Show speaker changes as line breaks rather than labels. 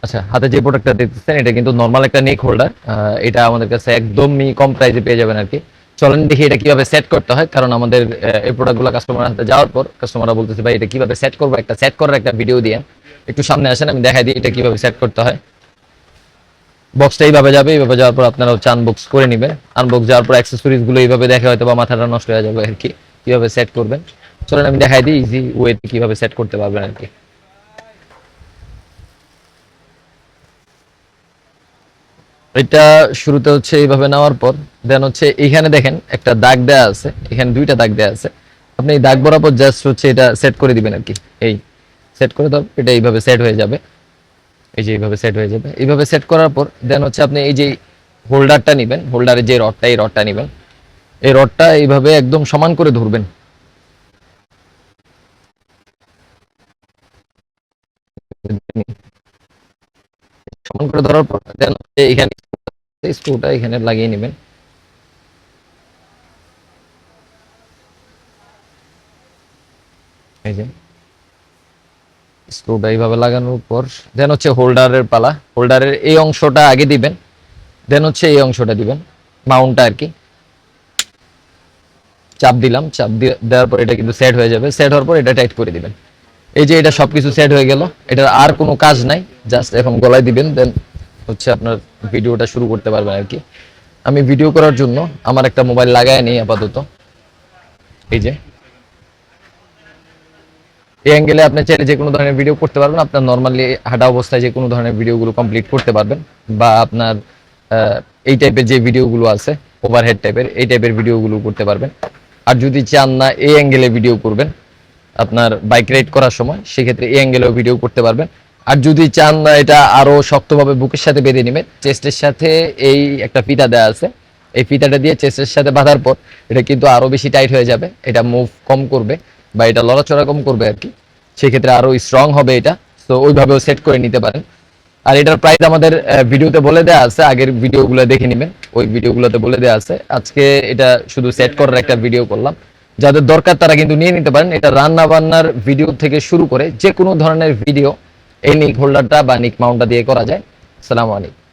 আচ্ছা, হাতে যে প্রোডাক্টটা দেখতেছেন এটা কিন্তু নরমাল একটা নেক হোল্ডার। এটা আমাদের কাছে একদমই কম প্রাইসে পেয়ে যাবেন আরকি। চলেন দেখি এটা কিভাবে সেট করতে হয়। কারণ আমাদের এই প্রোডাক্টগুলো কাস্টমারের হাতে যাওয়ার পর কাস্টমাররা বলতেছে, "ভাই এটা কিভাবে সেট করব? একটা সেট করার একটা ভিডিও দিয়েন।" একটু সামনে আসেন, আমি দেখাই দিই এটা কিভাবে সেট করতে হয়। বক্সটা এইভাবে যাবে, এইভাবে যাওয়ার পর আপনারা হচ্ছে আনবক্স করে নিবেন। আনবক্স যাওয়ার পর অ্যাক্সেসরিজ গুলো এইভাবে দেখে হয়তো বা মাথাটা নষ্ট হয়ে যাবে আরকি। কিভাবে সেট করবেন। চলেন আমি দেখাই দিই ইজি ওয়েতে কিভাবে সেট করতে পারবেন আরকি। এটা শুরুতে হচ্ছে এইভাবে নেওয়ার পর দেন হচ্ছে এইখানে দেখেন একটা দাগ দেয়া আছে, এখানে দুইটা দাগ দেয়া আছে। আপনি এই দাগ বরাবর জাস্ট হচ্ছে এটা সেট করে দিবেন আরকি। এই সেট করে দাও, এটা এইভাবে সেট হয়ে যাবে। এই যে এইভাবে সেট হয়ে যাবে। এইভাবে সেট করার পর দেন হচ্ছে আপনি এই যে হোল্ডারটা নিবেন, হোল্ডারের যে রডটা এই রডটা নিবেন। এই রডটা এইভাবে একদম সমান করে ধরবেন। সমান করে ধরার পর দেন এখানে স্ক্রুটা এখানে লাগিয়ে নেবেন। এই যে স্ক্রুটা এইভাবে লাগানোর পর দেন হচ্ছে হোল্ডারের পালা। হোল্ডারের এই অংশটা আগে দিবেন, দেন হচ্ছে এই অংশটা দিবেন, মাউন্টটা আর কি। চাপ দিলাম, দেওয়ার পর এটা কিন্তু সেট হয়ে যাবে। সেট হওয়ার পর এটা টাইট করে দিবেন। এই যে এটা সবকিছু সেট হয়ে গেল, এটার আর কোনো কাজ নাই, জাস্ট এখন গলায় দিবেন, দেন হচ্ছে আপনার ভিডিওটা শুরু করতে পারবেন আর কি। আমি ভিডিও করার জন্য আমার একটা মোবাইল লাগায় নিই আপাতত। এই যে এই অ্যাঙ্গেলে আপনি চাইলে যে কোনো ধরনের ভিডিও করতে পারবেন। আপনার নর্মালি হাঁটা অবস্থায় যে কোনো ধরনের ভিডিওগুলো কমপ্লিট করতে পারবেন, বা আপনার এই টাইপের যে ভিডিওগুলো আছে ওভারহেড টাইপের, এই টাইপের ভিডিওগুলো করতে পারবেন। আর যদি চান না এই অ্যাঙ্গেলে ভিডিও করবেন আপনার বাইক রাইড করার সময়, সেক্ষেত্রে এই অ্যাঙ্গেলেও ভিডিও করতে পারবেন। আর যদি চান না এটা আরো শক্তভাবে বুকের সাথে বেঁধে নেবেন, চেস্টের সাথে এই একটা ফিতা দেওয়া আছে, এই ফিতাটা দিয়ে চেস্টের সাথে বাঁধার পর এটা কিন্তু আরো বেশি টাইট হয়ে যাবে, এটা মুভ কম করবে বা এটা লড়াচড়া কম করবে আর কি। সেক্ষেত্রে আরো স্ট্রং হবে এটা। তো ওইভাবেও সেট করে নিতে পারেন। আর এটার প্রাইস আমাদের ভিডিওতে বলে দেওয়া আছে, আগের ভিডিওগুলো দেখে নেবেন, ওই ভিডিওগুলোতে বলে দেওয়া আছে। আজকে এটা শুধু সেট করার একটা ভিডিও করলাম। যাদের দরকার তারা কিন্তু নিয়ে নিতে পারেন। এটা রান্না বান্নার ভিডিও থেকে শুরু করে যে কোনো ধরনের ভিডিও এই নিক হোল্ডারটা বা নিক মাউন্টটা দিয়ে করা যায়। আসসালামু আলাইকুম।